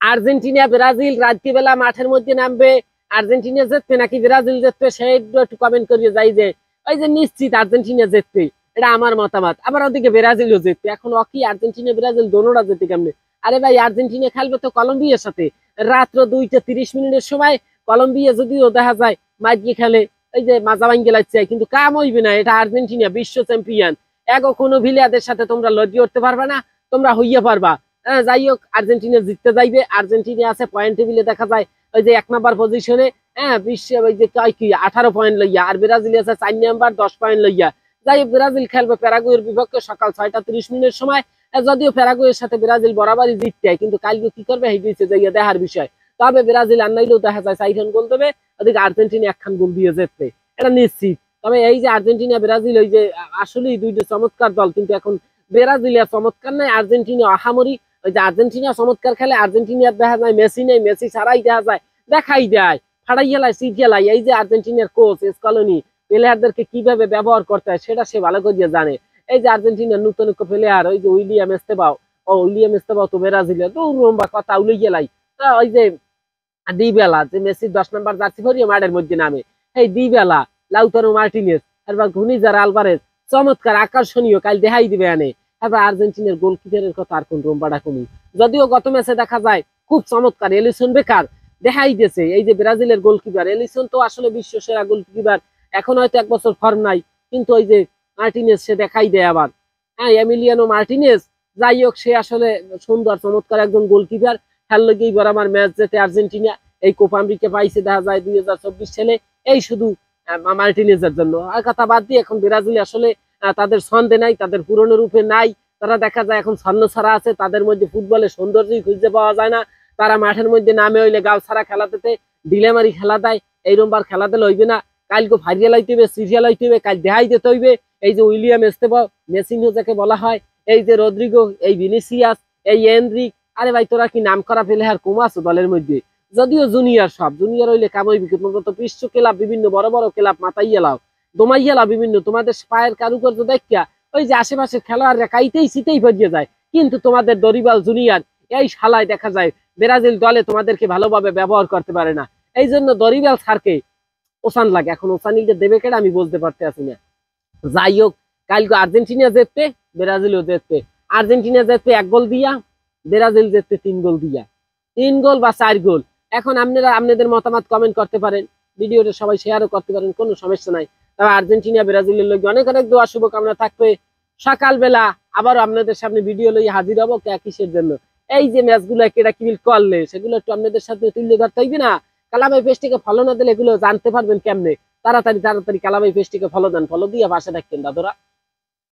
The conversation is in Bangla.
আর্জেন্টিনা ব্রাজিল রাত্রিবেলা মাঠের মধ্যে নামবে, আর্জেন্টিনা জিতবে নাকি ব্রাজিল জিতবে সেইটা একটু কমেন্ট করিয়ে যাই। যে ওই যে নিশ্চিত আর্জেন্টিনা জিতবে, এটা আমার মতামত। আবার ওদিকে ব্রাজিলও জিতবে। এখন অকি আর্জেন্টিনা ব্রাজিল দোনোটা জিতে কেমনে? আরে ভাই, আর্জেন্টিনা খেলবে তো কলম্বিয়ার সাথে রাত্র 2:30 সময়। কলম্বিয়া যদিও দেখা যায় মাঝিয়ে খেলে, এই যে মাজা ভাঙ্গে লাগছে, কিন্তু কাম হইবে না। এটা আর্জেন্টিনা বিশ্ব চ্যাম্পিয়ন। এগো কোনো ভিলিয়াদের সাথে তোমরা লড়িয়ে উঠতে পারবা না, তোমরা হইয়া পারবা। যাই হোক, আর্জেন্টিনা জিততে যাইবে। আর্জেন্টিনা আছে পয়েন্ট টেবিলে দেখা যায় ওই যে 1 নম্বর পজিশনে, বিশ্বে ওই যে কি 18 পয়েন্ট লইয়া, আর ব্রাজিল আছে 4 নম্বর 10 পয়েন্ট লইয়া। যাই হোক, ব্রাজিল খেলবে প্যারাগুয়ের বিপক্ষে সকাল 6:30 সময়। যদিও প্যারাগুয়ের সাথে ব্রাজিল বরাবরই জিততে হয়, কিন্তু কালকে কি করবে এই দিচ্ছে যাইয়া দেখার বিষয়। তবে ব্রাজিল আর নাইলেও দেখা যায় 4 গোল দেবে, ওদিকে আর্জেন্টিনা 1 গোল দিয়ে জিতবে, এটা নিশ্চিত। তবে এই যে আর্জেন্টিনা ব্রাজিল, ওই যে আসলেই দুইটা চমৎকার দল, কিন্তু এখন ব্রাজিলিয়া চমৎকার নাই, আর্জেন্টিনা আহামরি। ওই যে আর্জেন্টিনা চমৎকার খেলে, আর্জেন্টিনার দেখা যায় মেসি নেই, মেসি ছাড়াই দেখা যায় দেখাই দেয়, ফাড়াই গেলায় সিট গেলায়। এই যে আর্জেন্টিনার কোচ স্কলোনি প্লেয়ারদেরকে কিভাবে ব্যবহার করতে হয় সেটা সে ভালো করে জানে। এই যে আর্জেন্টিনার নতুন প্লেয়ার ওই যে উইলিয়াম এস্তেবাও, উইলিয়াম এস্তেবাও তো ব্রাজিলের লম্বা কথা উলি গেলাই। ওই যে দিবেলা, যে মেসির 10 নম্বর জার্সি পরিয়ে মাঠের মধ্যে নামে, এই দিবেলা, লাউতারো মার্টিনেজ, এবার ঘুনিজার আলভারেজ, চমৎকার আকর্ষণীয় কাল দেখাই দিবে আনে। এবার আর্জেন্টিনার গোলকিপারের কথা আর কোন রোম্বাডা কমি। যদিও গত ম্যাচে দেখা যায় খুব চমৎকার এলিসন বেকার দেখাই দিয়েছে। এই যে ব্রাজিলের গোলকিপার এলিসন তো আসলে বিশ্ব সেরা গোলকিপার, এখন হয়তো 1 বছর ফর্ম নাই, কিন্তু ওই যে মার্টিনেজ সে দেখাই দেয় আবার। এমিলিয়ানো মার্টিনেজ, যাই হোক, সে আসলে সুন্দর চমৎকার একজন গোলকিপার। খেল লগেই বরাবর ম্যাচ যেতে আর্জেন্টিনা এই কোপা আমেরিকা পাইছে দেখা যায় 2024 সালে, এই শুধু মার্টিনেজের জন্য। আর কথা বাদ দিয়ে এখন ব্রাজিল আসলে তাদের ছন্দে নাই, তাদের পুরনো রূপে নাই। তারা দেখা যায় এখন ছন্ন ছাড়া আছে, তাদের মধ্যে ফুটবলের সৌন্দর্যই খুঁজে পাওয়া যায় না। তারা মাঠের মধ্যে নামে হইলে গাল ছাড়া খেলাতে ডিলেমারি খেলা দেয়। এই রোববার খেলাতে লইবে না, কালকে ফাইরিয়া লাইতে হইবে, সিরিয়া লাইতে হইবে, কাল দেখাই দিতে হইবে। এই যে উইলিয়াম এস্তেবাও, মেসিনো যাকে বলা হয়, এই যে রদ্রিগো, এই ভিনিসিয়াস, এই এনরিক, আরে ভাই তোরা কি নাম করা প্লেয়ার কম আছো দলের মধ্যে? যদিও জুনিয়র, সব জুনিয়র হইলে কামই বিক্রি, তোমরা তো বিশ্ব ক্লাব বিভিন্ন বড় বড় ক্লাব মাতাইয়া লাও, দমাইয়া লাও বিভিন্ন, তোমাদের পায়ের কারুকার্য দেখা ওই যে আশেপাশের খেলোয়াড়রা কাইতেই শীতেই ভরিয়ে যায়। কিন্তু তোমাদের দরিবাল জুনিয়র এই শালায় দেখা যায় ব্রাজিল দলে তোমাদেরকে ভালোভাবে ব্যবহার করতে পারে না। এই জন্য দরিবাল স্যারকে ওসান লাগে। এখন ওসানিকে দেবে কেটে আমি বলতে পারতে আছি না। যাই হোক, কালকে আর্জেন্টিনা জিতবে, ব্রাজিলও জিতবে। আর্জেন্টিনা জিতবে 1 গোল দিয়া, ব্রাজিল জিতবে 3 গোল দিয়া, 3 গোল বা 4 গোল। এখন আপনারা আপনাদের মতামত কমেন্ট করতে পারেন, ভিডিওটা সবাই শেয়ারও করতে পারেন, কোনো সমস্যা নাই। তবে আর্জেন্টিনা ব্রাজিলের লোক অনেক অনেক দোয়া শুভকামনা থাকবে। সকালবেলা আবারও আপনাদের সামনে ভিডিও লইয়ে হাজির হবো। কিসের জন্য? এই যে ম্যাচগুলো কেটা কিবিল করলে সেগুলো একটু আপনাদের সাথে তুলে ধরতে হইবে না। কালামাই পেজটিকে ফলো না দিলে এগুলো জানতে পারবেন কেমনে? তাড়াতাড়ি তাড়াতাড়ি কালামাই পেজটিকে ফলো দেন, ফলো দিয়ে পাশে থাকবেন দাদুরা।